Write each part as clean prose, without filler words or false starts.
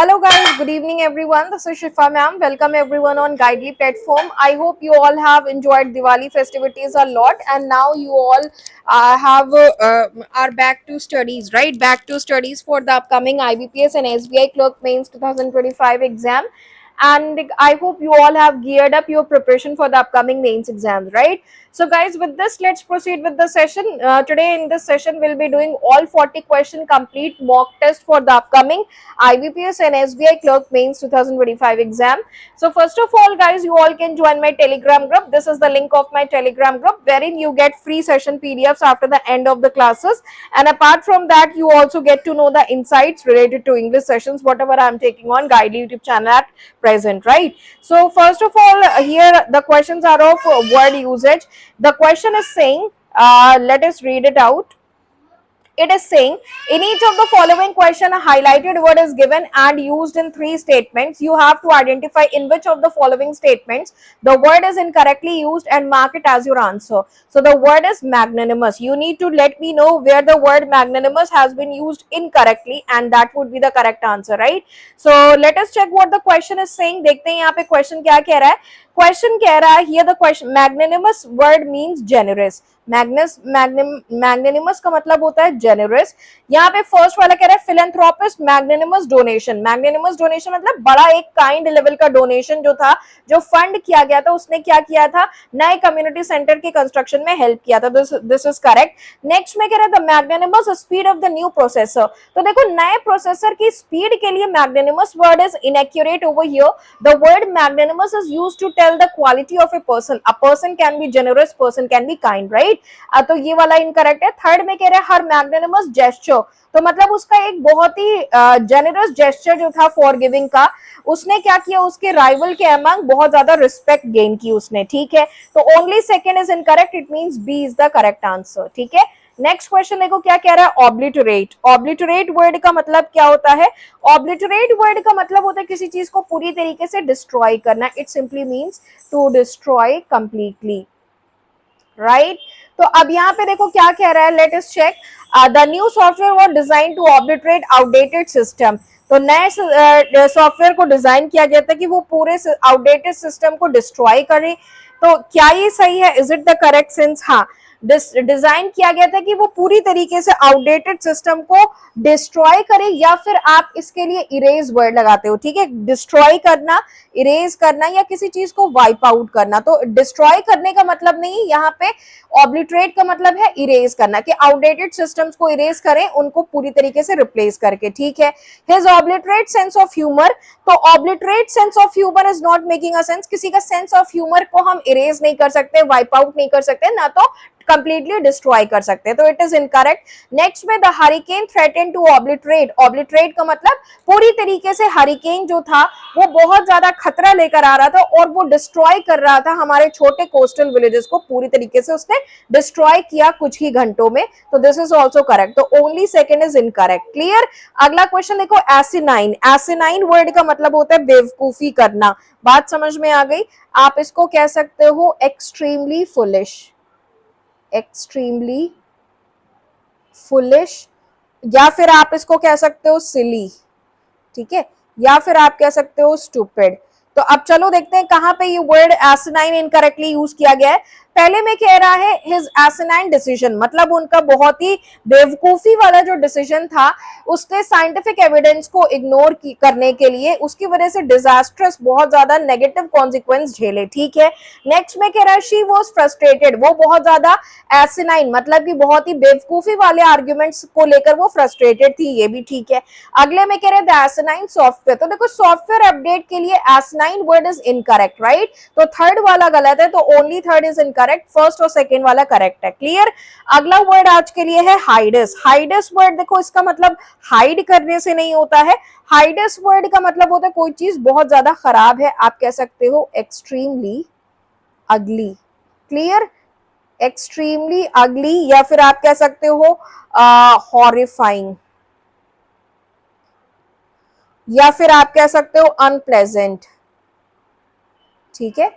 Hello guys, good evening everyone. This is Shifa ma'am. Welcome everyone on Guidely platform. I hope you all have enjoyed Diwali festivities a lot and now you all have are back to studies, right? Back to studies for the upcoming IBPS and SBI Clerk Mains 2025 exam. And I hope you all have geared up your preparation for the upcoming mains exams, right? So guys, with this, let's proceed with the session. Today in this session, we'll be doing all 40 question complete mock test for the upcoming IBPS and SBI Clerk Mains 2025 exam. So first of all, guys, you all can join my Telegram group. This is the link of my Telegram group, wherein you get free session PDFs after the end of the classes. And apart from that, you also get to know the insights related to English sessions, whatever I'm taking on Guidely YouTube channel at present, right? So first of all, here the questions are of word usage. The question is saying, let us read it out. It is saying, in each of the following question, a highlighted word is given and used in 3 statements. You have to identify in which of the following statements the word is incorrectly used and mark it as your answer. So the word is magnanimous. You need to let me know where the word magnanimous has been used incorrectly, and that would be the correct answer, right? So let us check what the question is saying. देखते हैं यहाँ पे question क्या कह रहा है. Question कह रहा है, here the question, magnanimous word means generous. मैग्नेनिमस का मतलब होता है जेनरस. यहाँ पे फर्स्ट वाला कह रहा है फिलेंथ्रोपिस्ट मैग्नेनिमस डोनेशन. मैग्नेनिमस डोनेशन मतलब बड़ा एक काइंड लेवल का डोनेशन जो था, जो फंड किया गया था, उसने क्या किया था, नए कम्युनिटी सेंटर के कंस्ट्रक्शन में हेल्प किया था. This is correct. नेक्स्ट में कह रहा है the magnanimous speed of the new processor. तो देखो, नए प्रोसेसर की स्पीड के लिए magnanimous word is inaccurate over here. The word magnanimous is used to tell the quality of a person. A person can be generous, person can be kind, right? तो ये वाला incorrect है. Third में कह रहे हैं हर मैग्नेनिमस जेस्चर. तो मतलब उसका एक बहुत ही जेनरस जेस्चर जो था फॉर गिविंग का, उसने क्या किया, उसके राइवल के अमंग बहुत ज्यादा रिस्पेक्ट गेन की उसने. ठीक है, तो only second is incorrect. It means B is the correct answer. ठीक है, नेक्स्ट क्वेश्चन देखो क्या कह रहा है. ऑब्लिटरेट. ऑब्लिटरेट वर्ड का मतलब क्या होता है? ऑब्लिटरेट वर्ड का मतलब होता है किसी चीज को पूरी तरीके से डिस्ट्रॉय करना. It simply means to destroy completely, right? तो अब यहाँ पे देखो क्या कह रहा है. Let us check. The new software was design to obliterate outdated system. तो नए सॉफ्टवेयर को डिजाइन किया गया था कि वो पूरे आउटडेटेड सिस्टम को डिस्ट्रॉय करे. तो क्या ये सही है? Is it the correct sense? हाँ, डिजाइन किया गया था कि वो पूरी तरीके से आउटडेटेड सिस्टम को डिस्ट्रॉय करे, या फिर आप इसके लिए इरेज वर्ड लगाते हो. ठीक है, डिस्ट्रॉय करना, इरेज करना, या किसी चीज को वाइप आउट करना. तो डिस्ट्रॉय करने का मतलब नहीं, यहाँ पे ऑब्लिटरेट का मतलब है इरेज करना, कि आउटडेटेड सिस्टम्स को इरेज करें, उनको पूरी तरीके से रिप्लेस करके. ठीक है, his obliterate sense of humour. तो obliterate sense of humour is not making a sense. किसी का सेंस ऑफ ह्यूमर को हम इरेज नहीं कर सकते, वाइप आउट नहीं कर सकते, ना तो कंप्लीटली डिस्ट्रॉय कर सकते हैं. तो इट इज इनकरेक्ट. नेक्स्ट में the hurricane threaten to obliterate. Obliterate का मतलब पूरी तरीके से हरिकेन जो था वो बहुत ज्यादा खतरा लेकर आ रहा था और वो डिस्ट्रॉय कर रहा था हमारे छोटे कोस्टल विलेजेस को. पूरी तरीके से उसने डिस्ट्रॉय किया कुछ ही घंटों में. तो दिस इज ऑल्सो करेक्ट. तो only second is incorrect. Clear? अगला क्वेश्चन देखो, एसिनाइन. एसिनाइन वर्ड का मतलब होता है बेवकूफी करना. बात समझ में आ गई? आप इसको कह सकते हो एक्सट्रीमली फुलिश. एक्सट्रीमली फुलिश, या फिर आप इसको कह सकते हो सिली. ठीक है, या फिर आप कह सकते हो स्टूपिड. तो अब चलो देखते हैं कहां पे ये वर्ड एसिनाइन इनकरेक्टली यूज किया गया है. पहले में कह रहा है हिज एसिनाइन डिसीजन, मतलब उनका बहुत ही बेवकूफी वाला जो डिसीजन था, उसने साइंटिफिक एविडेंस को इग्नोर करने के लिए उसकी वजह से डिजास्ट्रस बहुत ज्यादा नेगेटिव कॉन्सिक्वेंस झेले. ठीक है, नेक्स्ट में कह रहा है शी वाज फ्रस्ट्रेटेड. वो बहुत ज्यादा एसिनाइन मतलब कि बहुत ही बेवकूफी वाले आर्ग्यूमेंट्स को लेकर वो फ्रस्ट्रेटेड थी. ये भी ठीक है. अगले में कह रहे हैं द एसिनाइन सॉफ्टवेयर. तो देखो, सॉफ्टवेयर अपडेट के लिए एसिनाइन वर्ड इज इनकरेक्ट, राइट? तो थर्ड वाला गलत है, तो only third is incorrect. First और सेकेंड वाला करेक्ट है. क्लियर? अगला वर्ड आज के लिए है हाइडस. हाइडस वर्ड देखो, इसका मतलब हाइड करने से नहीं होता है. हाइडस वर्ड का मतलब होता है कोई चीज बहुत ज्यादा खराब है. आप कह सकते हो एक्सट्रीमली अगली. क्लियर? एक्सट्रीमली अगली, या फिर आप कह सकते हो हॉरिफाइंग, या फिर आप कह सकते हो अनप्लेजेंट. ठीक है,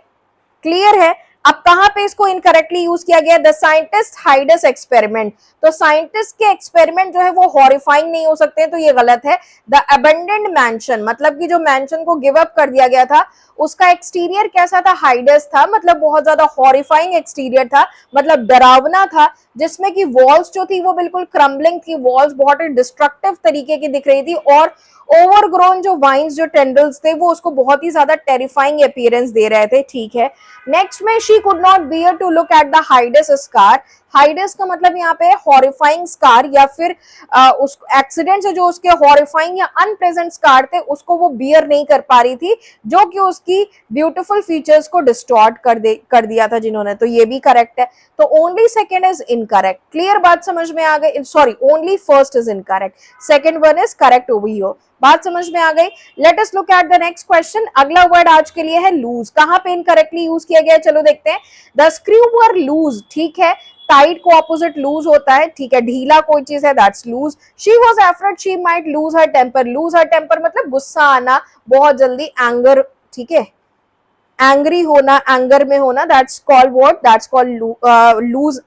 क्लियर है? अब कहां पे इसको इनकरेक्टली यूज किया गया, द साइंटिस्ट हाइडस एक्सपेरिमेंट, तो साइंटिस्ट के एक्सपेरिमेंट जो है वो हॉरिफाइंग नहीं हो सकते, तो ये गलत है। द अबेंडेंड मैंशन, मतलब कि जो मैंशन को गिव अप कर दिया गया था उसका एक्सटीरियर कैसा था, हाइडस था, मतलब बहुत ज्यादा हॉरिफाइंग एक्सटीरियर था, मतलब डरावना था, जिसमें कि वॉल्स जो थी वो बिल्कुल क्रम्बलिंग थी, वॉल्स बहुत ही डिस्ट्रक्टिव तरीके की दिख रही थी, और ओवरग्रोन जो वाइन्स जो टेंडल्स थे वो उसको बहुत ही ज्यादा टेरिफाइंग अपीयरेंस दे रहे थे, ठीक है। नेक्स्ट में she could not bear to look at the hideous scar, hideous का मतलब यहाँ पे हॉरिफाइंग स्कार या फिर उस एक्सीडेंट से जो उसके हॉरिफाइंग या अनप्लेजेंट स्कार थे उसको वो बियर नहीं कर पा रही थी, जो कि उसकी ब्यूटीफुल फीचर्स को डिस्टॉर्ट कर दिया था जिन्होंने, तो ये भी करेक्ट है। तो only second is incorrect, clear बात समझ में आ गई, sorry only first is incorrect, second one is correct over here, बात समझ में आ गई। Let us look at the next question, अगला वर्ड आज के लिए है लूज, कहां पे इनकरेक्टली यूज किया गया है, चलो देखते हैं। द स्क्रू वर लूज, ठीक है, टाइट को ऑपोजिट लूज होता है, ठीक है, ढीला कोई चीज है that's loose. She was afraid she might lose her temper, lose her temper मतलब गुस्सा आना बहुत जल्दी, एंगर, ठीक है, एंग्री होना, एंगर में होना, that's called what, that's called lose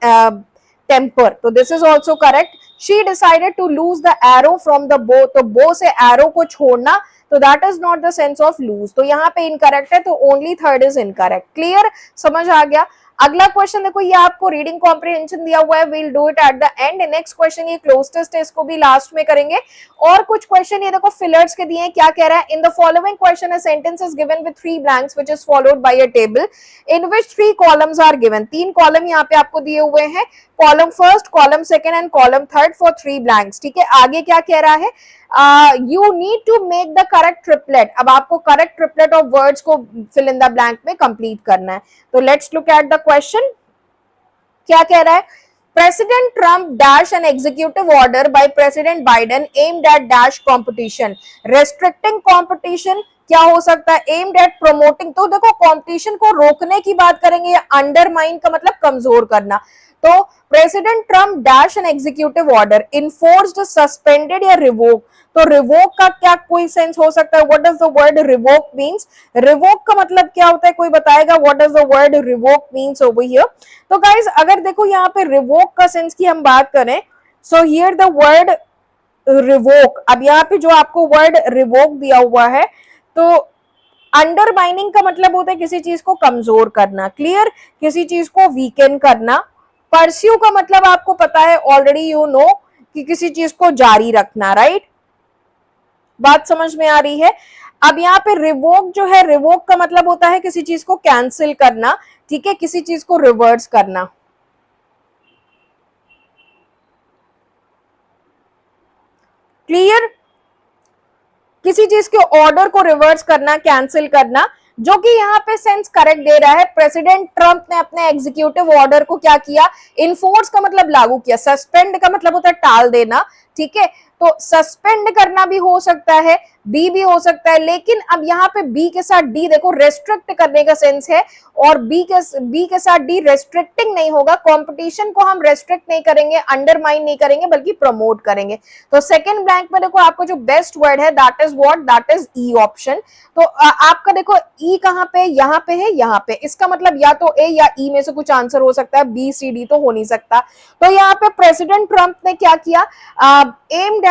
temper, तो this is also correct. She decided to loose the arrow from the bow, तो बो से एरो को छोड़ना, तो that is not the sense of loose, तो यहाँ पे इनकरेक्ट है, तो only third is incorrect, clear, समझ आ गया। अगला क्वेश्चन देखो, ये आपको रीडिंग कॉम्प्रिहेंशन दिया हुआ है, we'll do it at the end. Next question ये क्लोज टेस्ट है, इसको भी लास्ट में करेंगे। और कुछ क्वेश्चन ये देखो फिलर्स के दिए हैं, क्या कह रहा है, in the following question a sentence is given with 3 blanks which is followed by a table in which 3 columns are given, 3 column यहाँ पे आपको दिए हुए हैं, column first, column second and column third for 3 blanks, ठीक है। आगे क्या कह रहा है, you need to make the correct triplet, अब आपको करेक्ट ट्रिपलेट ऑफ वर्ड्स को फिल इन द ब्लैंक में कंप्लीट करना है, तो let's look at the question, क्या कह रहा है, president Trump dash an executive order by president Biden aimed at dash competition, restricting competition, क्या हो सकता है, एम्ड एट प्रमोटिंग, तो देखो कंपटीशन को रोकने की बात करेंगे, या अंडरमाइन का मतलब कमजोर करना, तो president Trump dash an executive order enforced, suspended या रिवोक, तो रिवोक का क्या कोई सेंस हो सकता है, what does the word revoke means, revoke का मतलब क्या होता है, कोई बताएगा, what does the word revoke means over here. तो गाइस अगर देखो यहाँ पे रिवोक का सेंस की हम बात करें, so here the word revoke, अब यहाँ पे जो आपको वर्ड रिवोक दिया हुआ है, तो अंडरमाइनिंग का मतलब होता है किसी चीज को कमजोर करना, क्लियर, किसी चीज को वीकेन करना। परस्यू का मतलब आपको पता है ऑलरेडी, यू नो, कि किसी चीज को जारी रखना, राइट, बात समझ में आ रही है। अब यहाँ पे रिवोक जो है, रिवोक का मतलब होता है किसी चीज को कैंसिल करना, ठीक है, किसी चीज को रिवर्स करना, क्लियर, किसी चीज के ऑर्डर को रिवर्स करना, कैंसिल करना, जो कि यहाँ पे सेंस करेक्ट दे रहा है। प्रेसिडेंट ट्रंप ने अपने एग्जीक्यूटिव ऑर्डर को क्या किया, इन्फोर्स का मतलब लागू किया, सस्पेंड का मतलब होता है टाल देना, ठीक है, तो सस्पेंड करना भी हो सकता है, बी भी हो सकता है, लेकिन अब यहाँ पे बी के साथ डी देखो रेस्ट्रिक्ट करने का सेंस है, और बी के साथ डी रेस्ट्रिक्टिंग नहीं होगा, कंपटीशन को हम रेस्ट्रिक्ट नहीं करेंगे, अंडरमाइन नहीं करेंगे, बल्कि प्रमोट करेंगे। तो सेकंड ब्लैंक में देखो आपको जो बेस्ट वर्ड है that is what, that is E option. तो आपका देखो ई कहाँ पे, यहाँ पे है, यहाँ पे, इसका मतलब या तो ए या ई में से कुछ आंसर हो सकता है, बी सी डी तो हो नहीं सकता। तो यहाँ पे प्रेसिडेंट ट्रंप ने क्या किया, एम्ड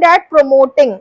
एट प्रमोटिंग,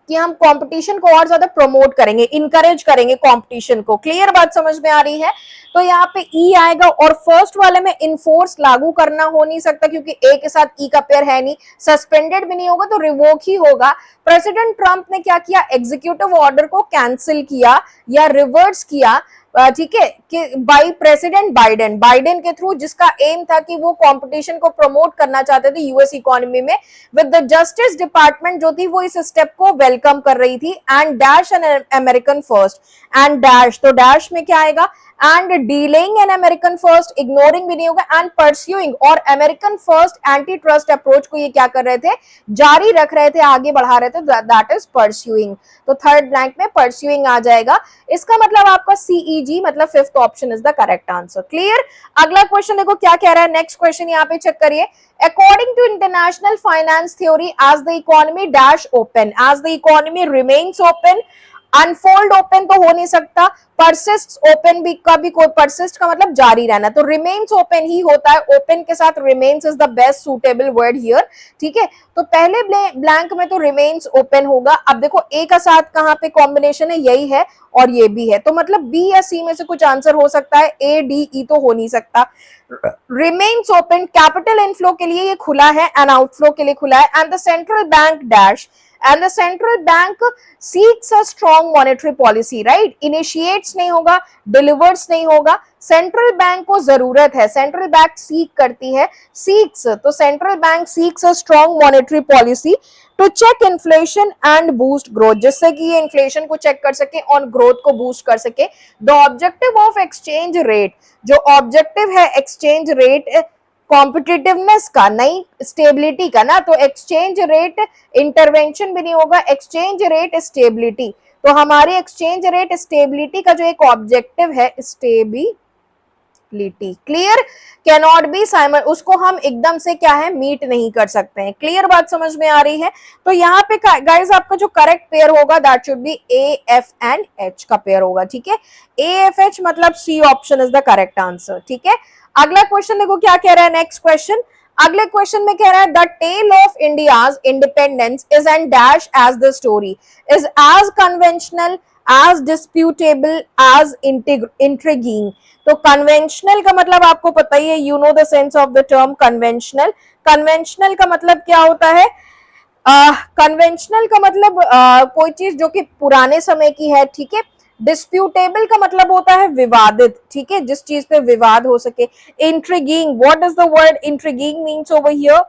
कि हम कंपटीशन को और ज्यादा प्रमोट करेंगे, इनकरेज करेंगे कंपटीशन को, क्लियर बात समझ में आ रही है। तो यहाँ पे ई आएगा, और फर्स्ट वाले में इनफोर्स लागू करना हो नहीं सकता क्योंकि ए के साथ ई का पेयर है नहीं, सस्पेंडेड भी नहीं होगा, तो रिवोक ही होगा। प्रेसिडेंट ट्रंप ने क्या किया, एग्जीक्यूटिव ऑर्डर को कैंसिल किया या रिवर्स किया, ठीक है, कि बाई प्रेसिडेंट बाइडेन, बाइडेन के थ्रू, जिसका एम था कि वो कंपटीशन को प्रमोट करना चाहते थे यूएस इकोनॉमी में। विद द जस्टिस डिपार्टमेंट जो थी वो इस स्टेप को वेलकम कर रही थी, and dash an American first, and dash, तो डैश में क्या आएगा, and dealing an American first, ignoring भी नहीं होगा, एंड परस्यूइंग, और American first anti trust approach को ये क्या कर रहे थे, जारी रख रहे थे, आगे बढ़ा रहे थे, दैट इज परस्यूइंग। तो थर्ड ब्लैंक में परस्यूइंग आ जाएगा, इसका मतलब आपका सीईजी मतलब fifth option is the correct answer, clear. अगला क्वेश्चन देखो क्या कह रहा है, नेक्स्ट क्वेश्चन यहाँ पे चेक करिए। According to international finance theory, as the economy dash open, as the economy remains open, unfold open तो हो नहीं सकता, परसिस्ट ओपन भी का भी कोई, परसिस्ट का मतलब जारी रहना, तो रिमेन्स ओपन ही होता है, ओपन के साथ remains is the best suitable word here, ठीक है। तो पहले ब्लैंक में तो रिमेन्स ओपन होगा। अब देखो ए का साथ कहां पे कॉम्बिनेशन है, यही है और ये भी है, तो मतलब बी या सी में से कुछ आंसर हो सकता है, ए डी ई तो हो नहीं सकता। रिमेन्स ओपन कैपिटल इनफ्लो के लिए ये खुला है एंड आउटफ्लो के लिए खुला है। And the central bank dash and the central bank seeks a strong monetary policy, right? Initiates नहीं होगा, delivers नहीं होगा, सेंट्रल बैंक को जरूरत है, सेंट्रल बैंक सीक करती है, सीक्स, तो central bank seeks a strong monetary policy to check inflation and boost growth, जिससे कि ये इन्फ्लेशन को चेक कर सके और ग्रोथ को बूस्ट कर सके। The objective of exchange rate, जो ऑब्जेक्टिव है एक्सचेंज रेट कॉम्पिटिटिवनेस का, नहीं स्टेबिलिटी का ना, तो एक्सचेंज रेट इंटरवेंशन भी नहीं होगा, एक्सचेंज रेट स्टेबिलिटी, तो हमारी एक्सचेंज रेट स्टेबिलिटी का जो एक ऑब्जेक्टिव है stability, clear, can not be Simon, उसको हम एकदम से क्या है मीट नहीं कर सकते हैं। क्लियर बात समझ में आ रही है? तो यहाँ पे गाइस आपका जो करेक्ट पेयर होगा that should be A F and H का पेयर होगा, ठीक है। ए एफ एच मतलब C option is the correct answer, ठीक है। अगला क्वेश्चन देखो क्या कह रहा है, नेक्स्ट क्वेश्चन, अगले क्वेश्चन में कह रहा है the tale of India's independence is and dash as the story is as conventional as disputable as intriguing. तो कन्वेंशनल का मतलब आपको पता ही है, you know the sense of the term conventional. Conventional का मतलब क्या होता है, कन्वेंशनल का मतलब कोई चीज जो कि पुराने समय की है, ठीक है। डिस्प्यूटेबल का मतलब होता है विवादित, ठीक है, जिस चीज पे विवाद हो सके। Intriguing, what does the word intriguing means over here,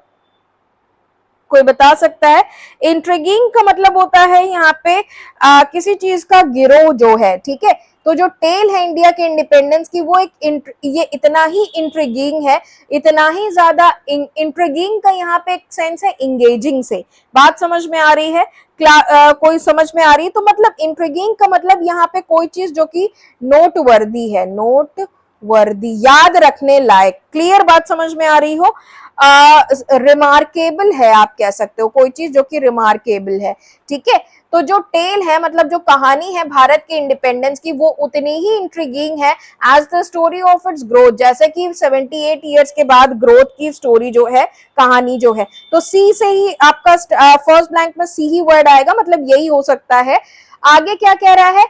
कोई बता सकता है? इंट्रिगिंग का मतलब होता है यहाँ पे किसी चीज का गिरोह जो है, ठीक है। तो जो टेल है इंडिया के इंडिपेंडेंस की वो एक ये इतना ही इंट्रिगिंग है, इतना ही ज्यादा इंट्रिगिंग का यहाँ पे एक सेंस है इंगेजिंग से। बात समझ में आ रही है? कोई समझ में आ रही है? तो मतलब इंट्रिगिंग का मतलब यहाँ पे कोई चीज जो कि नोट वर्दी है, नोट वर्दी, याद रखने लायक। क्लियर बात समझ में आ रही हो? रिमार्केबल है आप कह सकते हो, कोई चीज जो कि रिमार्केबल है, ठीक है। तो जो टेल है मतलब जो कहानी है भारत के इंडिपेंडेंस की वो उतनी ही इंट्रिगिंग है as the story of its growth, जैसे कि 78 इयर्स के बाद ग्रोथ की स्टोरी जो है, कहानी जो है। तो सी से ही आपका फर्स्ट ब्लैंक में सी ही वर्ड आएगा, मतलब यही हो सकता है। आगे क्या कह रहा है,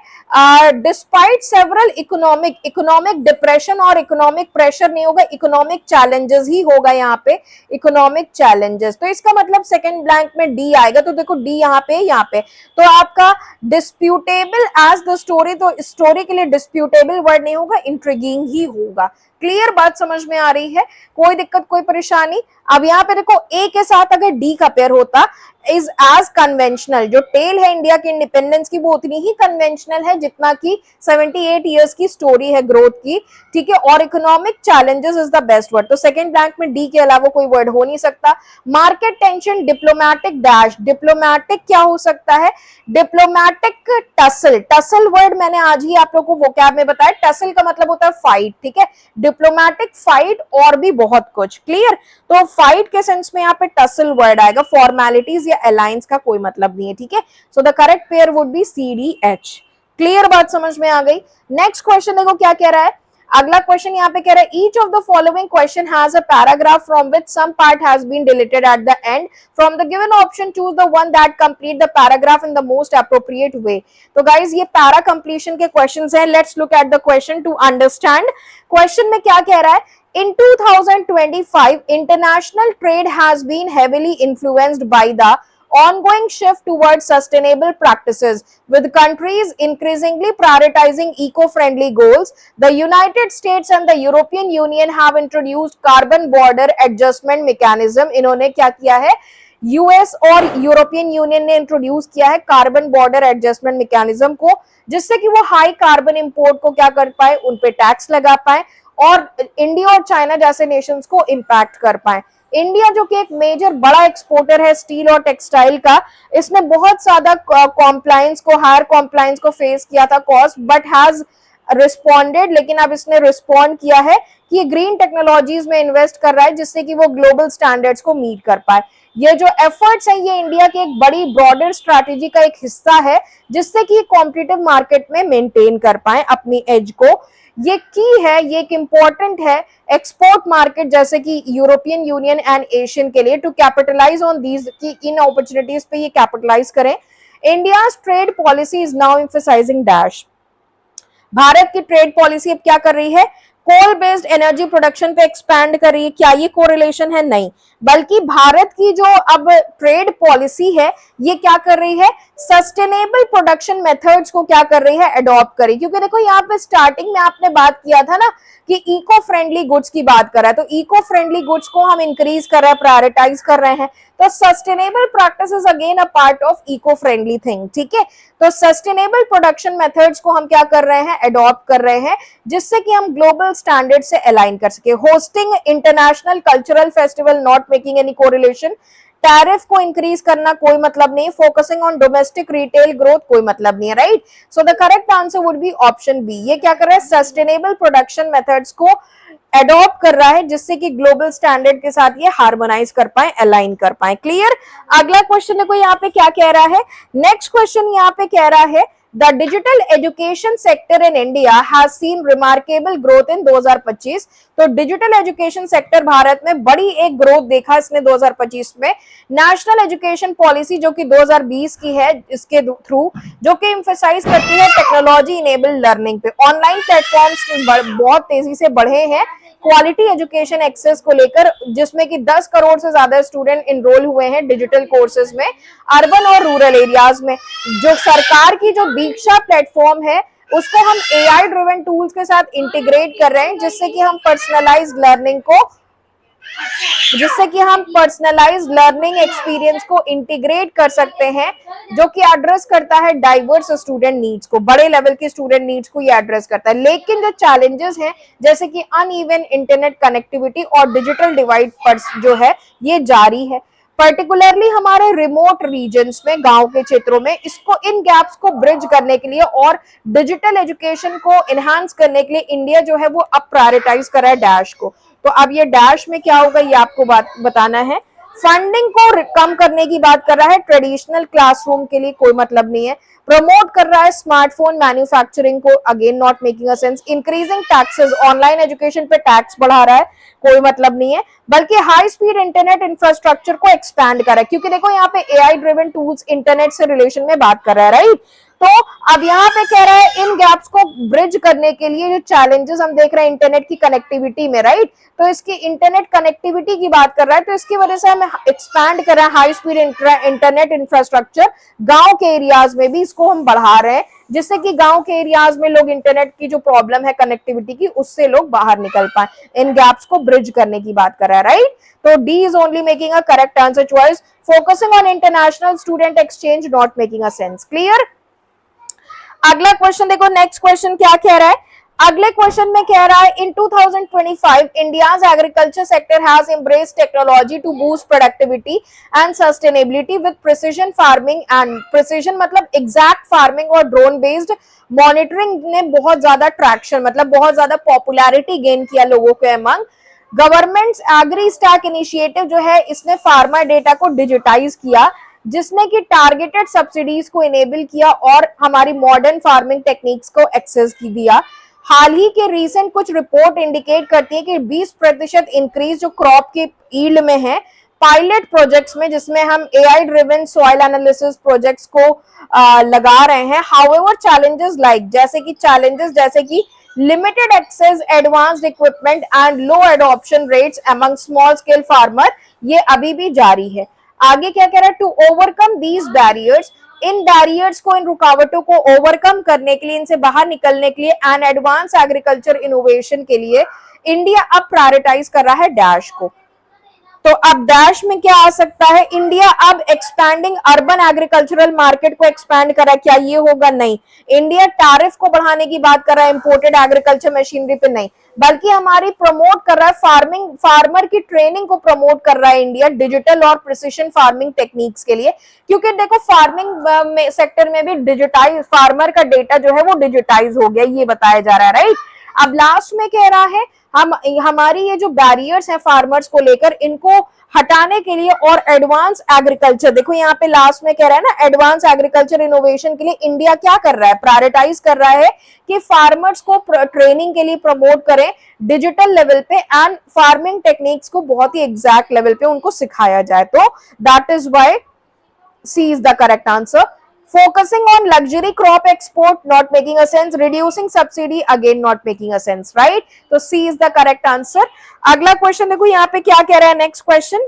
डिस्पाइट सेवरल इकोनॉमिक डिप्रेशन और इकोनॉमिक प्रेशर नहीं होगा, इकोनॉमिक चैलेंजेस ही होगा यहाँ पे, इकोनॉमिक चैलेंजेस। तो इसका मतलब सेकंड ब्लैंक में डी आएगा, तो देखो डी यहाँ पे तो आपका डिस्प्यूटेबल एज द स्टोरी, तो स्टोरी के लिए डिस्प्यूटेबल वर्ड नहीं होगा, इंट्रिगिंग ही होगा। क्लियर बात समझ में आ रही है? कोई दिक्कत कोई परेशानी? अब यहाँ पे देखो ए के साथ अगर डी का पेयर होता इज एज कन्वेंशनल, जो टेल है इंडिया के इंडिपेंडेंस की वो उतनी ही कन्वेंशनल है जितना कि 78 इयर्स की स्टोरी है ग्रोथ की, ठीक है। और economic challenges is the best word, तो सेकंड ब्लैंक में डी के अलावा कोई वर्ड हो नहीं सकता। Market tension, diplomatic dash, diplomatic क्या हो सकता है, डिप्लोमैटिक टसल, टसल वर्ड मैंने आज ही आप लोगों को वोकैब में बताया, टसल का मतलब होता है फाइट, ठीक है। डिप्लोमैटिक फाइट और भी बहुत कुछ, क्लियर। तो फाइट के सेंस में यहाँ पे टसल वर्ड आएगा, फॉर्मेलिटीज या अलायंस का कोई मतलब नहीं है, ठीक है। So the correct pair would be C D H. Clear बात समझ में आ गई? नेक्स्ट क्वेश्चन देखो क्या कह रहा है, अगला क्वेश्चन यहाँ पे कह रहा है each of the following question has a paragraph from which some part has been deleted at the end, from the given option choose the one that complete the paragraph in the most appropriate way. तो guys ये para completion के questions हैं, let's look at the question to understand. Question में क्या कह रहा है, in 2025 international trade has been heavily influenced by the ongoing shift towards sustainable practices, with countries increasingly prioritizing eco-friendly goals. The United States and the European Union have introduced carbon border adjustment mechanism. इन्होंने क्या किया है, US और European union ने introduce किया है carbon border adjustment mechanism को, जिससे कि वो हाई कार्बन इंपोर्ट को क्या कर पाए, उन पे टैक्स लगा पाए और इंडिया और चाइना जैसे नेशंस को इंपैक्ट कर पाए। इंडिया जो कि एक मेजर बड़ा एक्सपोर्टर है स्टील और टेक्सटाइल का, इसने बहुत ज्यादा कॉम्प्लायंस को, हायर कॉम्प्लायंस को फेस किया था कॉस्ट, बट हैज रिस्पॉन्डेड, लेकिन अब इसने रिस्पॉन्ड किया है कि ये ग्रीन टेक्नोलॉजीज में इन्वेस्ट कर रहा है जिससे कि वो ग्लोबल स्टैंडर्ड्स को मीट कर पाए। ये जो एफर्ट्स है ये इंडिया के एक बड़ी ब्रॉडर स्ट्रैटेजी का एक हिस्सा है जिससे कि कॉम्पिटिटिव मार्केट में मेंटेन कर पाए अपनी एज को। ये की है, ये एक इंपॉर्टेंट है एक्सपोर्ट मार्केट जैसे कि यूरोपियन यूनियन एंड एशियन के लिए, टू कैपिटलाइज ऑन दीज, की इन अपॉर्चुनिटीज पे ये कैपिटलाइज करें। India trade policy is now emphasising dash. Bharat की ट्रेड पॉलिसी अब क्या कर रही है, कोल बेस्ड एनर्जी प्रोडक्शन पे एक्सपैंड कर रही है। क्या ये कोरिलेशन है? नहीं, बल्कि भारत की जो अब ट्रेड पॉलिसी है ये क्या कर रही है, सस्टेनेबल प्रोडक्शन मेथड्स को क्या कर रही है, अडॉप्ट करी। क्योंकि देखो यहाँ पे स्टार्टिंग में आपने बात किया था ना कि इको फ्रेंडली गुड्स की बात कर रहा है, तो इको फ्रेंडली गुड्स को हम इंक्रीज कर रहे हैं, प्रायोरिटाइज कर रहे हैं, तो sustainable practice is again a part of eco friendly thing. ठीक है, तो सस्टेनेबल प्रोडक्शन मेथड्स को हम क्या कर रहे हैं, अडॉप्ट कर रहे हैं, जिससे कि हम ग्लोबल स्टैंडर्ड से अलाइन कर सके। Hosting international cultural festival not making any correlation. Tariff को इंक्रीज करना कोई मतलब नहीं, focusing on domestic retail growth कोई मतलब नहीं है, right. So the correct answer would be option B. ये क्या कर रहा है, सस्टेनेबल प्रोडक्शन मेथड्स को एडॉप्ट कर रहा है जिससे कि ग्लोबल स्टैंडर्ड के साथ ये हार्मोनाइज कर पाए, अलाइन कर पाए। क्लियर। अगला क्वेश्चन देखो यहाँ पे क्या कह रहा है, नेक्स्ट क्वेश्चन यहाँ पे कह रहा है The digital education sector in India has seen remarkable growth in 2025। तो डिजिटल एजुकेशन सेक्टर भारत में बड़ी एक ग्रोथ देखा इसने 2025 में। नेशनल एजुकेशन पॉलिसी जो कि 2020 की है, इसके थ्रू जो कि एम्फसाइज करती है टेक्नोलॉजी इनेबल्ड लर्निंग पे। ऑनलाइन प्लेटफॉर्म्स बहुत तेजी से बढ़े हैं क्वालिटी एजुकेशन एक्सेस को लेकर, जिसमें कि 10 करोड़ से ज्यादा स्टूडेंट इनरोल हुए हैं डिजिटल कोर्सेज में अर्बन और रूरल एरियाज में। जो सरकार की जो दीक्षा प्लेटफॉर्म है उसको हम एआई ड्रिवन टूल्स के साथ इंटीग्रेट कर रहे हैं जिससे कि हम पर्सनलाइज लर्निंग एक्सपीरियंस को इंटीग्रेट कर सकते हैं, जो कि एड्रेस करता है डाइवर्स स्टूडेंट नीड्स को, बड़े लेवल के स्टूडेंट नीड्स को ये एड्रेस करता है। लेकिन जो चैलेंजेस हैं जैसे कि अनइवन इंटरनेट कनेक्टिविटी और डिजिटल डिवाइड पर जो है ये जारी है, पर्टिकुलरली हमारे रिमोट रीजन्स में, गांव के क्षेत्रों में। इसको, इन गैप्स को ब्रिज करने के लिए और डिजिटल एजुकेशन को एनहांस करने के लिए इंडिया जो है वो अब प्रायोरिटाइज कर रहा है डैश को। तो अब ये डैश में क्या होगा ये आपको बताना है। फंडिंग को कम करने की बात कर रहा है, ट्रेडिशनल क्लासरूम के लिए कोई मतलब नहीं है। प्रमोट कर रहा है स्मार्टफोन मैन्युफैक्चरिंग को, again not making a sense. Increasing taxes, online education पे टैक्स बढ़ा रहा है, कोई मतलब नहीं है। बल्कि हाई स्पीड इंटरनेट इंफ्रास्ट्रक्चर को एक्सपैंड कर रहा है, क्योंकि देखो यहाँ पे एआई ड्रिवन टूल्स इंटरनेट से रिलेशन में बात कर रहा है, राइट। तो अब यहाँ पे कह रहा है इन गैप्स को ब्रिज करने के लिए जो चैलेंजेस हम देख रहे हैं इंटरनेट की कनेक्टिविटी में, राइट, तो इसकी इंटरनेट कनेक्टिविटी की बात कर रहा है, तो इसकी वजह से हम एक्सपैंड कर रहे हैं हाई स्पीड इंटरनेट इंफ्रास्ट्रक्चर। गांव के एरियाज में भी इसको हम बढ़ा रहे हैं जिससे कि गांव के एरियाज में लोग इंटरनेट की जो प्रॉब्लम है कनेक्टिविटी की उससे लोग बाहर निकल पाए। इन गैप्स को ब्रिज करने की बात कर रहा है, राइट। तो D is only making a correct answer choice. Focusing on international student exchange not making a sense. Clear. अगला क्वेश्चन देखो, नेक्स्ट क्वेश्चन क्या कह रहा है, अगले क्वेश्चन में कह रहा है in 2025 India's agriculture sector has embraced technology to boost productivity and sustainability with precision farming. And precision मतलब एग्जैक्ट फार्मिंग और ड्रोन बेस्ड मॉनिटरिंग ने बहुत ज्यादा ट्रैक्शन, मतलब बहुत ज्यादा पॉपुलैरिटी गेन किया लोगों के among. Government agri stack initiative जो है इसने फार्मर डेटा को डिजिटाइज किया, जिसने कि टारगेटेड सब्सिडीज को इनेबल किया और हमारी मॉडर्न फार्मिंग टेक्निक्स को एक्सेस की दिया। हाल ही के रीसेंट कुछ रिपोर्ट इंडिकेट करती है कि 20% इंक्रीज जो क्रॉप की ईल्ड में है पायलट प्रोजेक्ट्स में, जिसमें हम AI driven soil analysis projects को लगा रहे हैं। हाउएवर चैलेंजेस जैसे कि limited access, advanced equipment and low adoption rates among small scale farmer, ये अभी भी जारी है। आगे क्या कह रहा है, टू ओवरकम दीज बैरियर्स, इन बैरियर्स को, इन रुकावटों को ओवरकम करने के लिए, इनसे बाहर निकलने के लिए एंड एडवांस एग्रीकल्चर इनोवेशन के लिए इंडिया अब प्रायोरिटाइज कर रहा है डैश को। तो अब डैश में क्या आ सकता है, इंडिया अब एक्सपैंडिंग अर्बन एग्रीकल्चरल मार्केट को एक्सपैंड कर रहा है, क्या ये होगा? नहीं। इंडिया टैरिफ को बढ़ाने की बात कर रहा है इंपोर्टेड एग्रीकल्चर मशीनरी पे, नहीं, बल्कि हमारी प्रमोट कर रहा है फार्मर की ट्रेनिंग को प्रमोट कर रहा है इंडिया डिजिटल और प्रिसिशन फार्मिंग टेक्निक्स के लिए, क्योंकि देखो फार्मिंग सेक्टर में भी डिजिटाइज फार्मर का डेटा जो है वो डिजिटाइज हो गया, ये बताया जा रहा है, राइट। अब लास्ट में कह रहा है हमारी ये जो बैरियर्स हैं फार्मर्स को लेकर, इनको हटाने के लिए और एडवांस एग्रीकल्चर, देखो यहाँ पे लास्ट में कह रहा है ना, एडवांस एग्रीकल्चर इनोवेशन के लिए इंडिया क्या कर रहा है, प्रायोरिटाइज कर रहा है कि फार्मर्स को ट्रेनिंग के लिए प्रमोट करें डिजिटल लेवल पे एंड फार्मिंग टेक्निक्स को बहुत ही एग्जैक्ट लेवल पे उनको सिखाया जाए। तो that is why C is the correct answer. Focusing on luxury crop export, not making a sense. Reducing subsidy, again not making a sense, right? तो C is the correct answer. अगला question देखो यहाँ पे क्या कह रहा है, next question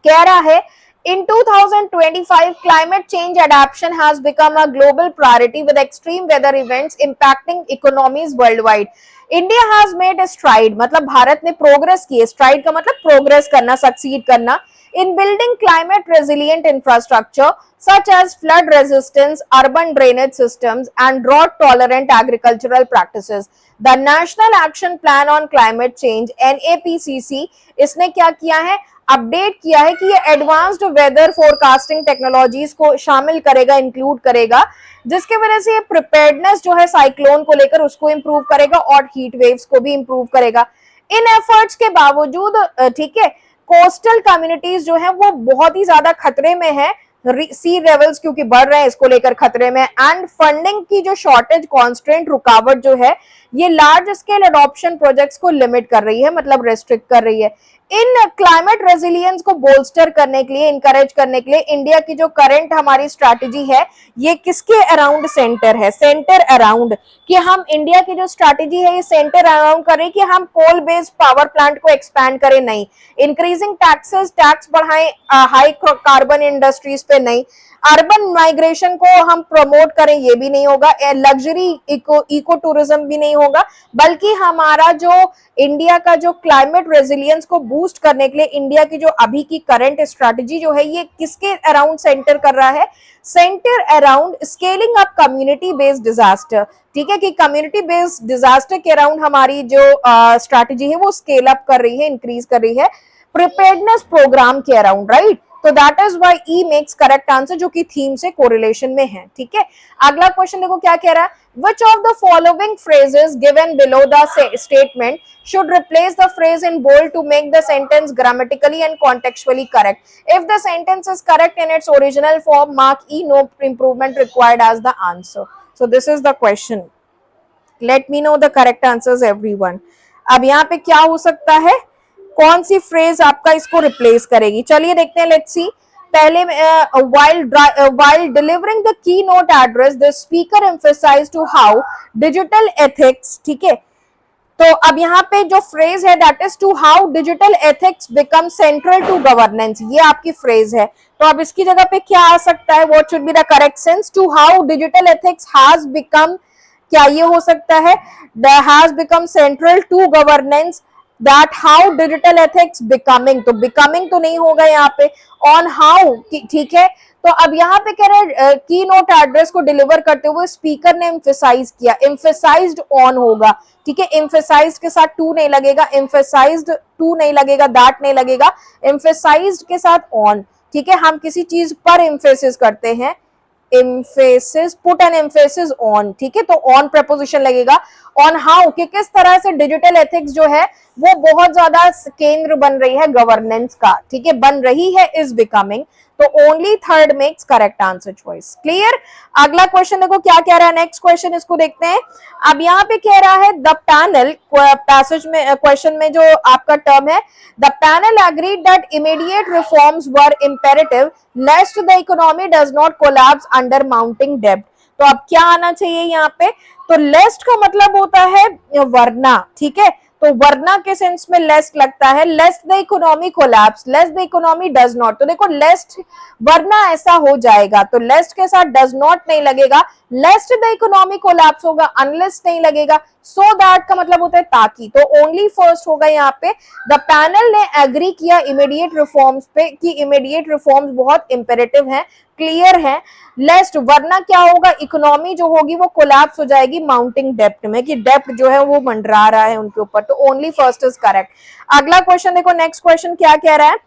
कह रहा है in 2025 climate change adaptation has become a global priority with extreme weather events impacting economies worldwide. India has made a stride, मतलब भारत ने प्रोग्रेस की है, स्ट्राइड का मतलब प्रोग्रेस करना, सक्सीड करना, in building climate resilient infrastructure such as flood resistance, urban drainage systems and drought tolerant agricultural practices. The National Action Plan on Climate Change NAPCC इसने क्या किया है, अपडेट किया है कि ये एडवांस्ड वेदर फोरकास्टिंग टेक्नोलॉजीज को शामिल करेगा, इंक्लूड करेगा, जिसके वजह से ये प्रिपेयर्डनेस जो है साइक्लोन को लेकर उसको इंप्रूव करेगा और हीट वेव्स को भी इंप्रूव करेगा। इन एफर्ट्स के बावजूद ठीक है, कोस्टल कम्युनिटीज जो है वो बहुत ही ज्यादा खतरे में है, सी लेवल्स क्योंकि बढ़ रहे हैं इसको लेकर खतरे में, एंड फंडिंग की जो शॉर्टेज कॉन्स्टेंट रुकावट जो है ये लार्ज स्केल अडॉप्शन प्रोजेक्ट्स को लिमिट कर रही है, मतलब रेस्ट्रिक्ट कर रही है। इन क्लाइमेट रेजिलियंस को बोल्स्टर करने के लिए, इंकरेज करने के लिए इंडिया की जो करंट हमारी स्ट्रैटेजी है ये किसके अराउंड सेंटर है, सेंटर अराउंड, कि हम इंडिया की जो स्ट्रैटेजी है ये सेंटर अराउंड करें कि हम कोल बेस्ड पावर प्लांट को एक्सपैंड करें, नहीं, इंक्रीजिंग टैक्सेस, टैक्स बढ़ाएं हाई कार्बन इंडस्ट्रीज पे, नहीं, अर्बन माइग्रेशन को हम प्रमोट करें ये भी नहीं होगा, लग्जरी इको टूरिज्म भी नहीं होगा, बल्कि हमारा जो इंडिया का जो क्लाइमेट रेजिलियंस को बूस्ट करने के लिए इंडिया की जो अभी की करंट स्ट्रैटेजी जो है ये किसके अराउंड सेंटर कर रहा है, centre around scaling up community based disaster, ठीक है, कि कम्युनिटी बेस्ड डिजास्टर के अराउंड हमारी जो स्ट्रैटेजी है वो स्केल अप कर रही है, इंक्रीज कर रही है, प्रिपेयर्डनेस प्रोग्राम के अराउंड, राइट। तो that is why E makes correct answer, जो कि थीम से कोरिलेशन में है, ठीक है। अगला क्वेश्चन देखो क्या कह रहा है, which of the following phrases given below the statement should replace the phrase in bold to make the sentence grammatically and contextually correct? If the sentence is correct in its original form, mark E, no improvement required as the answer. So this is the question. Let me know the correct answers everyone. अब यहाँ पे क्या हो सकता है, कौन सी phrase आपका इसको रिप्लेस करेगी, चलिए देखते हैं, लेट्स सी। पहले while delivering the keynote address the speaker emphasized to how digital ethics, ठीक है, तो अब यहाँ पे जो फ्रेज है that is to how digital ethics become central to governance, ये आपकी फ्रेज है, तो अब इसकी जगह पे क्या आ सकता है, what should be the correct sense, to how digital ethics has become, क्या ये हो सकता है, has become central to governance, that how digital ethics becoming, तो बिकमिंग तो नहीं होगा यहाँ पे, ऑन हाउ, ठीक है। तो अब यहाँ पे कह रहे की नोट एड्रेस को डिलीवर करते हुए स्पीकर ने एम्फेसाइज किया, एम्फेसाइज्ड ऑन होगा, ठीक है, एम्फेसाइज्ड के साथ टू नहीं लगेगा, एम्फेसाइज्ड टू नहीं लगेगा, दैट नहीं लगेगा, एम्फेसाइज्ड के साथ ऑन, ठीक है, हम किसी चीज पर एम्फेसिस करते हैं, emphasis, put an emphasis on, ठीक है, तो ऑन प्रपोजिशन लगेगा, ऑन हाउ, कि किस तरह से डिजिटल एथिक्स जो है वो बहुत ज्यादा केंद्र बन रही है गवर्नेंस का, ठीक है, बन रही है, इज बिकमिंग, तो only third makes correct answer choice, clear. अगला क्वेश्चन देखो क्या कह रहा है, नेक्स्ट क्वेश्चन इसको देखते हैं। अब यहाँ पे कह रहा है द पैनल, पैसेज में क्वेश्चन में जो आपका टर्म है, the panel agreed that immediate reforms were imperative lest the economy does not collapse under mounting डेब्ट, तो अब क्या आना चाहिए यहाँ पे, तो लेस्ट का मतलब होता है वरना, ठीक है, तो वरना के सेंस में लेस्ट लगता है, lest the economy collapse, lest the economy does not, तो देखो लेस्ट वरना ऐसा हो जाएगा, तो लेस्ट के साथ डज नॉट नहीं लगेगा, लेस्ट द इकोनॉमी कोलैप्स होगा, अनलेस नहीं लगेगा, सो दैट का मतलब होता है ताकि, तो ओनली फर्स्ट होगा यहाँ पे। द पैनल ने एग्री किया इमीडिएट रिफॉर्म्स पे कि इमीडिएट रिफॉर्म्स बहुत इंपेरेटिव है, क्लियर है, लेस्ट वरना क्या होगा, इकोनॉमी जो होगी वो कोलैप्स हो जाएगी माउंटिंग डेप्ट में, कि डेप्ट जो है वो मंडरा रहा है उनके ऊपर, तो ओनली फर्स्ट इज करेक्ट। अगला क्वेश्चन देखो, नेक्स्ट क्वेश्चन क्या कह रहा है,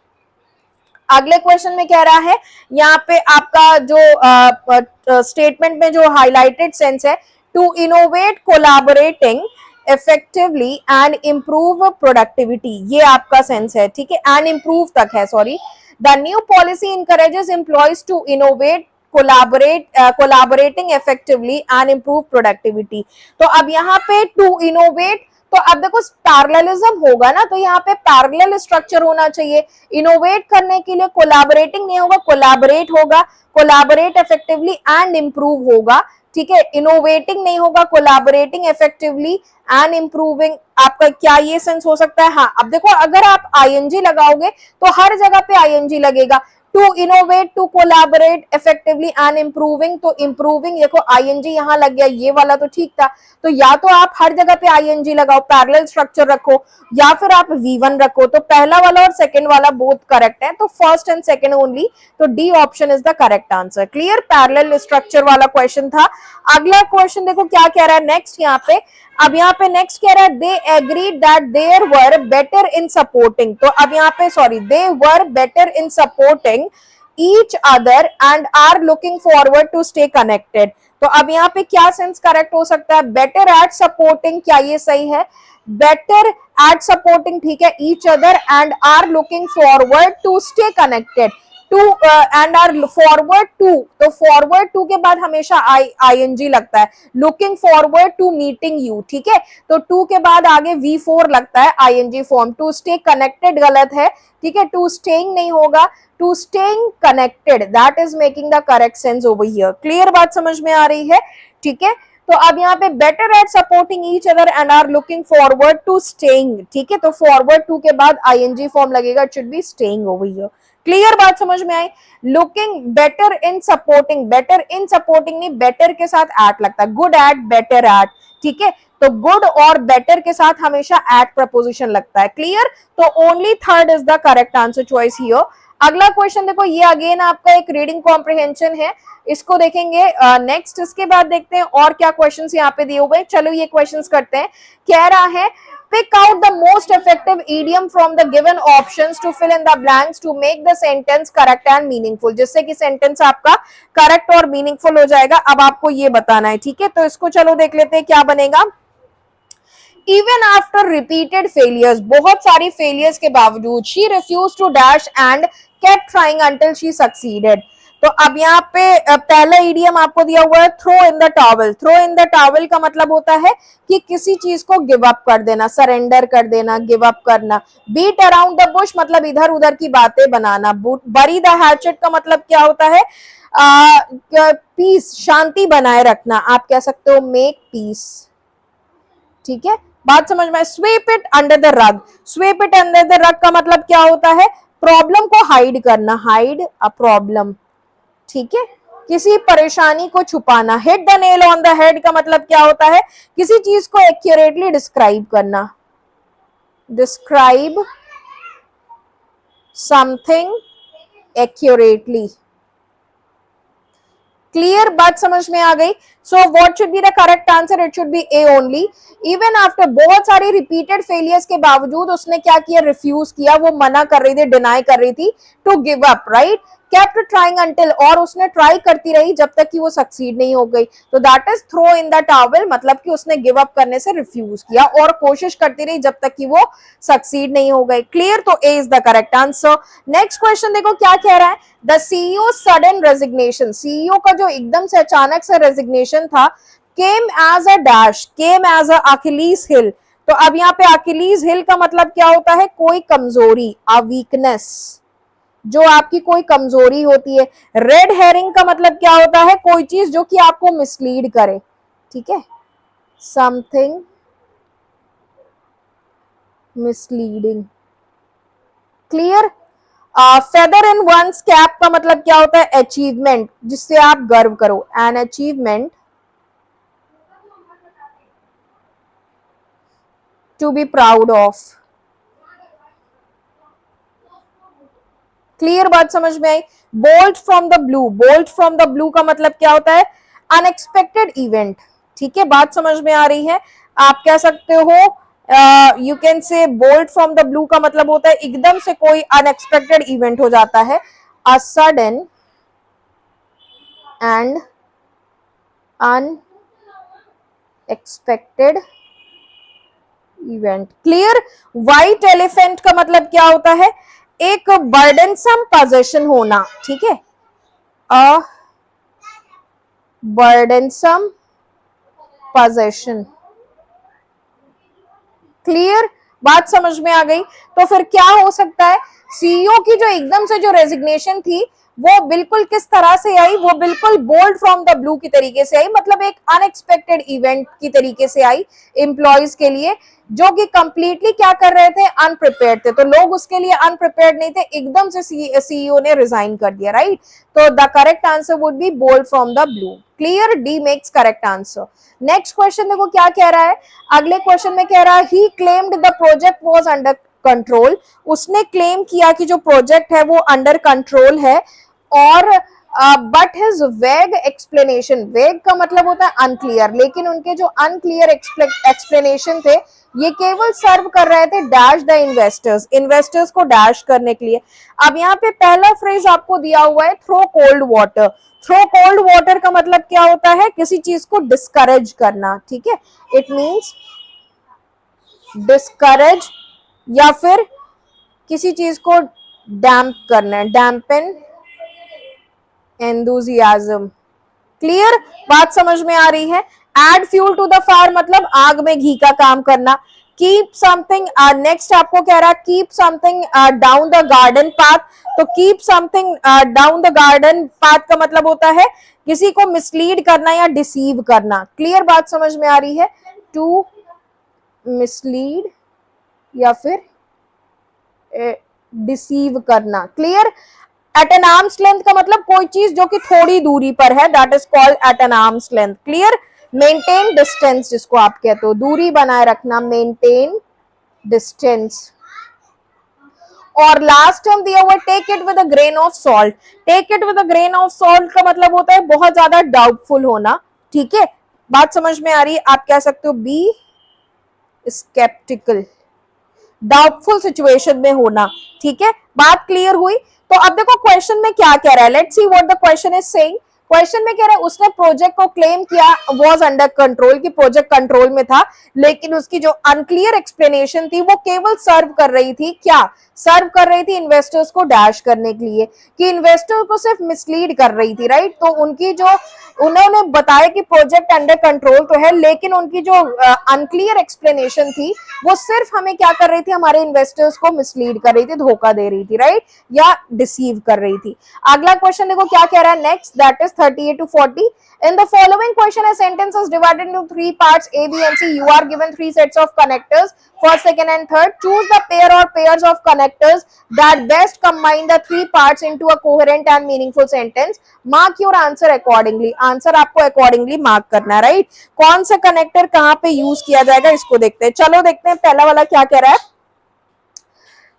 अगले क्वेश्चन में कह रहा है यहाँ पे आपका जो स्टेटमेंट में जो हाईलाइटेड सेंस है, to innovate collaborating effectively and improve productivity, ये आपका सेंस है, ठीक है, एंड इंप्रूव तक है, sorry. The new policy encourages employees to innovate collaborating effectively and improve productivity. तो अब यहाँ पे टू इनोवेट, तो अब देखो पैरेललिज्म होगा ना, तो यहाँ पे पैरेलल स्ट्रक्चर होना चाहिए। इनोवेट करने के लिए कोलैबोरेटिंग नहीं होगा, कोलैबोरेट होगा, कोलैबोरेट इफेक्टिवली एंड इंप्रूव होगा, ठीक है, इनोवेटिंग नहीं होगा, कोलैबोरेटिंग इफेक्टिवली एंड इंप्रूविंग। आपका क्या ये सेंस हो सकता है? हाँ, अब देखो अगर आप आईएनजी लगाओगे तो हर जगह पे आईएनजी लगेगा, to innovate, to collaborate effectively and improving, तो इंप्रूविंग देखो आईएनजी यहां लग गया, ये वाला तो ठीक था, तो या तो आप हर जगह पे आईएनजी लगाओ, पैरेलल स्ट्रक्चर रखो, या फिर आप V1 रखो, तो पहला वाला और सेकंड वाला बोथ करेक्ट है, तो फर्स्ट एंड सेकंड ओनली, तो D option is the correct answer. Clear, parallel structure वाला क्वेश्चन था। अगला क्वेश्चन देखो क्या कह रहा है नेक्स्ट यहाँ पे, अब यहाँ पे नेक्स्ट कह रहा है they agree that there were better in supporting, तो अब यहाँ पे sorry, they were better in supporting each other and are looking forward to stay connected, तो अब यहाँ पे क्या सेंस करेक्ट हो सकता है, बेटर एट सपोर्टिंग, क्या ये सही है, बेटर एट सपोर्टिंग, ठीक है, each other and are looking forward to stay connected, to and are forward to, तो फॉरवर्ड टू के बाद हमेशा आईएनजी लगता है, looking forward to meeting you, ठीक है, तो टू के बाद आगे V4 लगता है ING form, to stay connected गलत है, ठीक है, टू स्टेइंग नहीं होगा, to staying connected, that is making the correct sense over here. Clear बात समझ में आ रही है, ठीक है, तो अब यहाँ पे better at supporting each other and are looking forward to staying, ठीक है, तो फॉरवर्ड टू के बाद आईएनजी फॉर्म लगेगा, it should be staying over here. Clear बात समझ में आई, looking better in supporting, better in supporting नहीं, बेटर के साथ एट लगता है, गुड एट बेटर एट, ठीक है, तो गुड और बेटर के साथ हमेशा एट प्रपोजिशन लगता है। क्लियर, तो only third is the correct answer choice here. अगला क्वेश्चन देखो, ये अगेन आपका एक रीडिंग कॉम्प्रिहेंशन है, इसको देखेंगे नेक्स्ट, इसके बाद देखते हैं और क्या क्वेश्चंस यहाँ पे दिए हुए। चलो ये क्वेश्चंस करते हैं। कह रहा है pick out the most effective idiom from the given options to fill in the blanks to make the sentence correct and meaningful, जिससे कि सेंटेंस आपका करेक्ट और मीनिंगफुल हो जाएगा। अब आपको ये बताना है, ठीक है, तो इसको चलो देख लेते हैं क्या बनेगा। Even after repeated failures, बहुत सारी फेलियर्स के बावजूद, she refused to dash and kept trying until she succeeded। तो अब यहाँ पे पहला इडियम आपको दिया हुआ है throw in the towel. Throw in the towel का मतलब होता है कि किसी चीज को गिव अप कर देना, सरेंडर कर देना, गिव अप करना। बीट अराउंड द बुश मतलब इधर उधर की बातें बनाना। बरी द हैचेट का मतलब क्या होता है, पीस, शांति बनाए रखना। आप कह सकते हो मेक पीस, ठीक है, बात समझ में। Sweep it under the rug, sweep it under the rug का मतलब क्या होता है, प्रॉब्लम को हाइड करना, हाइड अ प्रॉब्लम, ठीक है, किसी परेशानी को छुपाना। Hit the nail on the head का मतलब क्या होता है, किसी चीज को एक्यूरेटली डिस्क्राइब करना, डिस्क्राइब समथिंग एक्यूरेटली। क्लियर, बात समझ में आ गई। So what should be the correct answer, it should be A only. Even after, बहुत सारी रिपीटेड फेलियर्स के बावजूद उसने क्या किया, रिफ्यूज किया, वो मना कर रही थी, डिनाई कर रही थी, to give up, right, kept trying until, और उसने ट्राई करती रही जब तक कि वो सक्सीड नहीं हो गई। तो that is throw in the towel, मतलब कि उसने गिव अप करने से रिफ्यूज किया और कोशिश करती रही जब तक कि वो सक्सीड नहीं हो गई। क्लियर, तो A is the correct answer. Next question देखो क्या कह रहा है, the CEO sudden resignation, CEO का जो एकदम से अचानक से रेजिग्नेशन था, came as a dash, came as a Achilles heel. तो अब यहाँ पे अकिलीज हिल का मतलब क्या होता है, कोई कमजोरी, अ वीकनेस, जो आपकी कोई कमजोरी होती है। रेड हेरिंग का मतलब क्या होता है, कोई चीज जो कि आपको मिसलीड करे, ठीक है, something misleading. Clear, feather in one's cap का मतलब क्या होता है, अचीवमेंट, जिससे आप गर्व करो, an achievement to be proud of. Clear बात समझ में आई? Bolt from the blue, bolt from the blue का मतलब क्या होता है? Unexpected event. ठीक है, बात समझ में आ रही है? आप कह सकते हो you can say bolt from the blue का मतलब होता है एकदम से कोई अनएक्सपेक्टेड इवेंट हो जाता है, a sudden and unexpected event. Clear? White elephant का मतलब क्या होता है? एक बर्डनसम पोजेशन होना। ठीक है, अ बर्डनसम पोजेशन। क्लियर? बात समझ में आ गई? तो फिर क्या हो सकता है? सीईओ की जो एकदम से जो रेजिग्नेशन थी वो बिल्कुल किस तरह से आई? वो बिल्कुल बोल्ड फ्रॉम द ब्लू की तरीके से आई, मतलब एक अनएक्सपेक्टेड इवेंट की तरीके से आई एम्प्लॉयज के लिए, जो कि कंप्लीटली क्या कर रहे थे? अनप्रिपेयर्ड थे। तो लोग उसके लिए अनप्रिपेयर्ड नहीं थे, एकदम से सीईओ ने रिजाइन कर दिया, राइट? तो the correct answer would be bolt from the blue. Clear? D makes correct answer. Next question देखो क्या कह रहा है। अगले क्वेश्चन में कह रहा है he claimed the project was under control. उसने क्लेम किया कि जो प्रोजेक्ट है वो अंडर कंट्रोल है, और बट हिज वेग एक्सप्लेनेशन, वेग का मतलब होता है अनक्लियर, लेकिन उनके जो अनक्लियर एक्सप्लेनेशन थे ये केवल सर्व कर रहे थे डैश द इन्वेस्टर्स, इन्वेस्टर्स को डैश करने के लिए। अब यहाँ पे पहला फ्रेज आपको दिया हुआ है throw cold water. Throw cold water का मतलब क्या होता है? किसी चीज को डिस्करेज करना। ठीक है, इट मीन्स डिस्करेज, या फिर किसी चीज को डैम्प करना, डैम्पन एंथुसियाज्म। क्लियर? बात समझ में आ रही है? Add fuel to the fire मतलब आग में घी का काम करना। कीप समथिंग, नेक्स्ट आपको कह रहा है keep something down the garden path. तो keep something down the garden path का मतलब होता है किसी को मिसलीड करना या डिसीव करना। क्लियर? बात समझ में आ रही है? टू मिसलीड या फिर डिसीव करना। Clear? At an arm's length का मतलब कोई चीज जो कि थोड़ी दूरी पर है, that is called at an arm's length. Clear? Maintain distance जिसको आप कहते हो, दूरी बनाए रखना, मेंटेन डिस्टेंस। और लास्ट टर्म दिया हुआ take it with a grain of salt. Take it with a grain of salt का मतलब होता है बहुत ज्यादा डाउटफुल होना। ठीक है, बात समझ में आ रही है? आप कह सकते हो बी स्केप्टिकल, डाउटफुल सिचुएशन में होना। ठीक है, बात क्लियर हुई? तो अब देखो क्वेश्चन में क्या कह रहा है, let's see what the question is saying. Question में कह रहा है उसने प्रोजेक्ट को क्लेम किया वाज अंडर कंट्रोल, की प्रोजेक्ट कंट्रोल में था, लेकिन उसकी जो अनक्लियर एक्सप्लेनेशन थी वो केवल सर्व कर रही थी, क्या सर्व कर रही थी? इन्वेस्टर्स को डैश करने के लिए, कि इन्वेस्टर को सिर्फ मिसलीड कर रही थी, राइट? तो उनकी जो उन्होंने बताया कि प्रोजेक्ट अंडर कंट्रोल तो है, लेकिन उनकी जो अनक्लियर एक्सप्लेनेशन थी वो सिर्फ हमें क्या कर रही थी? हमारे इन्वेस्टर्स को मिसलीड कर रही थी, धोखा दे रही थी, राइट? या डिसीव कर रही थी। अगला क्वेश्चन देखो क्या कह रहा है next, that is 38 to 40. In the following question, a sentence is divided into three parts A, B, and C. You are given three sets of connectors, first, second, and third. Choose the pair or pairs of connectors that best combine the three parts into a coherent and meaningful sentence. Mark your answer accordingly. Answer आपको accordingly mark करना है, right? कौन सा connector कहाँ पे use किया जाएगा इसको देखते हैं। चलो देखते हैं पहला वाला क्या कह रहा है।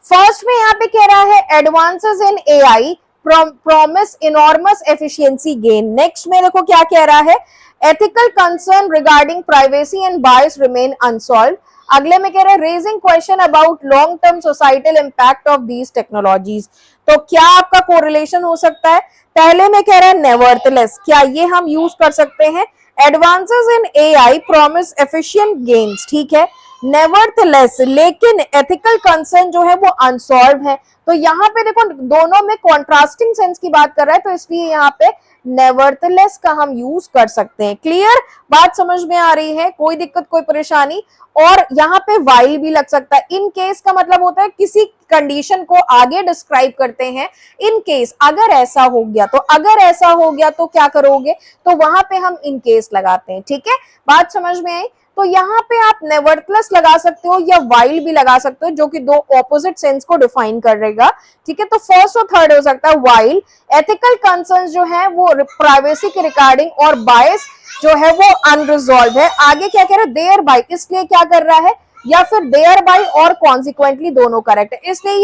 फर्स्ट में यहाँ पे कह रहा है advances in AI promise enormous efficiency gain. Next में देखो क्या कह रहा है, ethical concern regarding privacy and bias remain unsolved. अगले में कह रहे हैं raising question about long term societal impact of these technologies. तो क्या आपका कोरिलेशन हो सकता है? पहले में कह रहा है nevertheless, क्या ये हम यूज कर सकते हैं? Advances in AI promise efficient gains, ठीक है, नेवरथलेस लेकिन एथिकल कंसर्न जो है वो अनसॉल्व है। तो यहाँ पे देखो दोनों में कॉन्ट्रास्टिंग सेंस की बात कर रहा है, तो इसलिए यहाँ पे नेवरथलेस का हम यूज कर सकते हैं। क्लियर? बात समझ में आ रही है? कोई दिक्कत कोई परेशानी? और यहाँ पे वाइल भी लग सकता है। इन केस का मतलब होता है किसी कंडीशन को आगे डिस्क्राइब करते हैं। इन केस अगर ऐसा हो गया, तो अगर ऐसा हो गया तो क्या करोगे, तो वहां पे हम इन केस लगाते हैं। ठीक है, बात समझ में आई? तो यहाँ पे आप नेवरथलेस लगा सकते हो या वाइल भी लगा सकते हो, जो कि दो ऑपोजिट सेंस को डिफाइन करेगा। ठीक है, तो फर्स्ट और थर्ड हो सकता है वाइल। एथिकल कंसर्न्स जो है वो प्राइवेसी के रिगार्डिंग, और बायस जो है वो अनरिजॉल्व है। आगे क्या कह रहा है, देयर बाय, इसलिए क्या कर रहा है, या फिर देयर बाय और कॉन्सिक्वेंटली दोनों करेक्ट है। इसलिए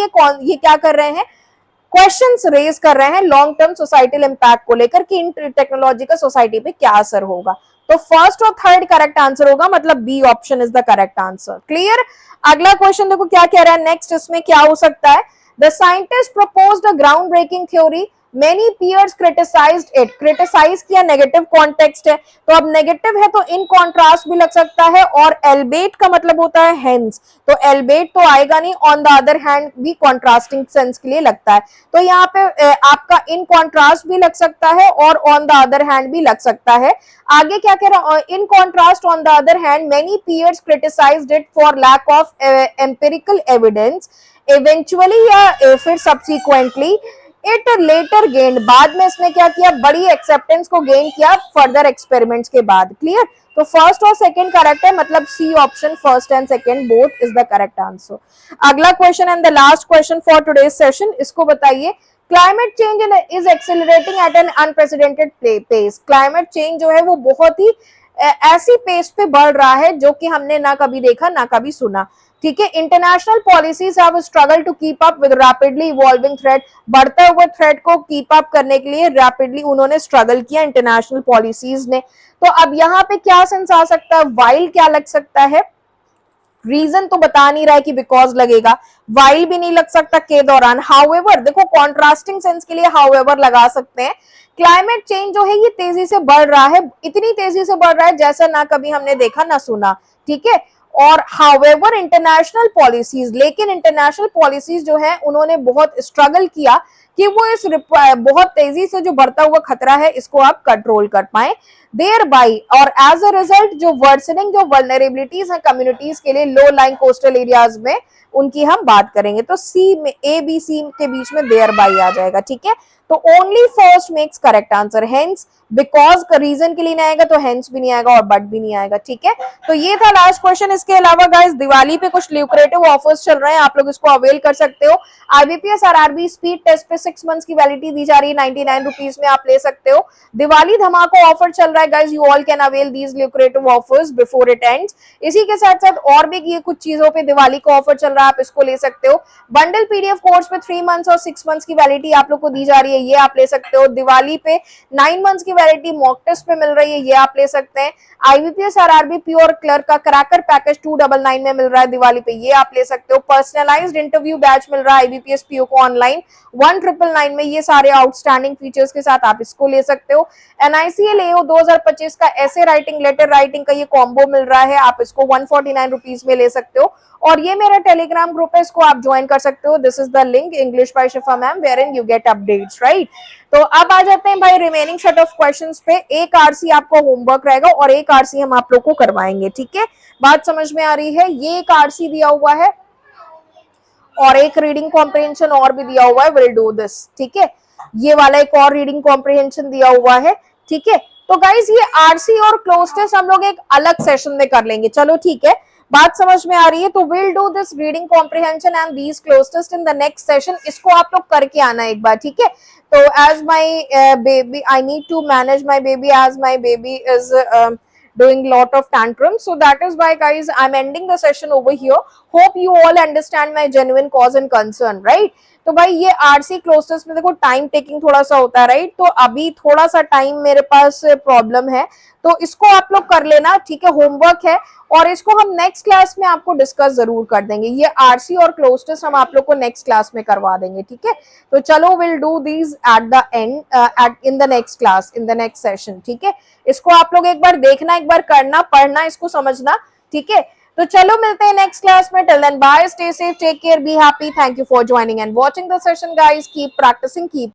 ये क्या कर रहे हैं, क्वेश्चंस रेज कर रहे हैं लॉन्ग टर्म सोसाइटल इंपैक्ट को लेकर कि इन टेक्नोलॉजी का सोसाइटी पे क्या असर होगा। तो फर्स्ट और थर्ड करेक्ट आंसर होगा, मतलब B option is the correct answer. Clear. अगला क्वेश्चन देखो क्या कह रहा है नेक्स्ट, इसमें क्या हो सकता है, the scientist proposed a ground breaking theory, many peers criticized it, criticize किया नेगेटिव कॉन्टेक्स्ट है, तो अब नेगेटिव है तो इन कॉन्ट्रास्ट भी लग सकता है, और एल्बेट का मतलब होता है हेंस, तो एल्बेट तो आएगा नहीं, ऑन द अदर हैंड भी कॉन्ट्रास्टिंग सेंस के लिए लगता है, तो यहाँ पे आपका इन कॉन्ट्रास्ट भी लग सकता है और ऑन द अदर हैंड भी लग सकता है। आगे क्या कह रहा है, in contrast on the other hand many peers criticized it for lack of empirical evidence, eventually या फिर सब्सिक्वेंटली इट लेटर गेन, बाद में इसने क्या किया, बड़ी एक्सेप्टेंस को गेन किया फर्दर एक्सपेरिमेंट्स के बाद। क्लियर। तो फर्स्ट और सेकंड करेक्ट है, मतलब C option first and second both is the correct answer. अगला question and the last question for today's session, इसको बताइए, climate change is accelerating at an unprecedented pace, climate change जो है वो बहुत ही ऐसी पेस पे बढ़ रहा है जो कि हमने ना कभी देखा ना कभी सुना। ठीक है। International policies have struggle to keep up with rapidly evolving threat, बढ़ते हुए थ्रेट को कीप अप करने के लिए रैपिडली उन्होंने स्ट्रगल किया इंटरनेशनल पॉलिसीज ने। तो अब यहाँ पे क्या सेंस आ सकता है, वाइल क्या लग सकता है, रीजन तो बता नहीं रहा है कि बिकॉज लगेगा, वाइल भी नहीं लग सकता के दौरान, हाउएवर देखो कॉन्ट्रास्टिंग सेंस के लिए हाउएवर लगा सकते हैं। क्लाइमेट चेंज जो है ये तेजी से बढ़ रहा है, इतनी तेजी से बढ़ रहा है जैसा ना कभी हमने देखा ना सुना। ठीक है। और हाउएवर इंटरनेशनल पॉलिसीज, लेकिन इंटरनेशनल पॉलिसीज जो है उन्होंने बहुत स्ट्रगल किया कि वो इस बहुत तेजी से जो बढ़ता हुआ खतरा है इसको आप कंट्रोल कर पाए, देयर बाई, और एज अ रिजल्ट जो वर्सनिंग जो वल्नरेबिलिटीज है कम्युनिटीज के लिए लो लाइन कोस्टल एरियाज में, उनकी हम बात करेंगे। तो सी में ए बी सी के बीच में देयर बाई आ जाएगा। ठीक है। तो only first makes correct answer, hence because का रीजन के लिए नहीं आएगा तो हेंस भी नहीं आएगा और बट भी नहीं आएगा। ठीक है। तो ये था लास्ट क्वेश्चन। इसके अलावा गाइस दिवाली पे कुछ ल्यूक्रेटिव ऑफर्स चल रहे हैं, आप लोग इसको अवेल कर सकते हो। आईबीपीएस आरआरबी स्पीड टेस्ट पे 6 मंथ्स की वैलिडिटी दी जा रही है, 99 रुपीज में आप ले सकते हो। दिवाली धमाका ऑफर चल रहा है guys, you all can avail these lucrative offers before it ends. इसी के साथ साथ और भी ये कुछ चीजों पे दिवाली का ऑफर चल रहा है, आप इसको ले सकते हो। बंडल पीडीएफ कोर्स पे 3 मंथ्स और 6 मंथ्स की वैलिडिटी आप लोग को दी जा रही है, ये आप ले सकते हो। दिवाली पे 9 मंथ्स की वैलिडिटी मॉक टेस्ट पे मिल रही है, ये आप ले सकते हैं। आईबीपीएस आरआरबी प्योर क्लर्क का क्रैकर पैकेज 299 में मिल रहा है दिवाली पे, ये आप ले सकते हो। पर्सनलाइज्ड इंटरव्यू बैच मिल रहा है आईबीपीएस पीओ को ऑनलाइन 1999 में, ये सारे आउटस्टैंडिंग फीचर्स के साथ आप इसको ले सकते हो। एनआईसीएल एओ 2025 का ऐसे राइटिंग लेटर राइटिंग का ये कॉम्बो मिल रहा है, आप इसको 149 रुपीज में ले सकते हो। और ये मेरा टेलीग्राम ग्रुप है, इसको आप ज्वाइन कर सकते हो, this is the link English by Shifa ma'am where in you get updates, right. तो अब आ जाते हैं भाई रिमेनिंग सेट ऑफ क्वेश्चंस पे। एक आरसी आपको होमवर्क रहेगा और एक आरसी हम आप लोग को करवाएंगे। ठीक है, बात समझ में आ रही है। ये एक आरसी दिया हुआ है और एक रीडिंग कॉम्प्रिहेंशन और भी दिया हुआ है, विल डू दिस। ठीक है, ये वाला एक और रीडिंग कॉम्प्रिहेंशन दिया हुआ है। ठीक है, तो गाइज ये आरसी और क्लोज टेस्ट हम लोग एक अलग सेशन में कर लेंगे। चलो ठीक है, बात समझ में आ रही है। तो will do this reading comprehension and these cloze test in the next session, इसको आप लोग करके आना एक बार। ठीक है, तो as my baby I need to manage my baby as my baby is doing lot of tantrums, so that is why guys I'm ending the session over here. Hope you all understand my genuine cause and concern, right? तो भाई ये RC closures में देखो time taking थोड़ा सा होता है, right. तो अभी थोड़ा सा टाइम मेरे पास प्रॉब्लम है, तो इसको आप लोग कर लेना। ठीक है, होमवर्क है और इसको हम नेक्स्ट क्लास में आपको डिस्कस जरूर कर देंगे। ये आरसी और क्लोज टेस्ट हम आप लोग को नेक्स्ट क्लास में करवा देंगे। ठीक है, तो चलो will do these at the end at in the next class in the next session. ठीक है, इसको आप लोग एक बार देखना, एक बार करना, पढ़ना, इसको समझना। ठीक है, तो चलो मिलते हैं नेक्स्ट क्लास में। Till then bye, stay safe, take care, be happy. Thank you for joining and watching the session guys. Keep practicing, keep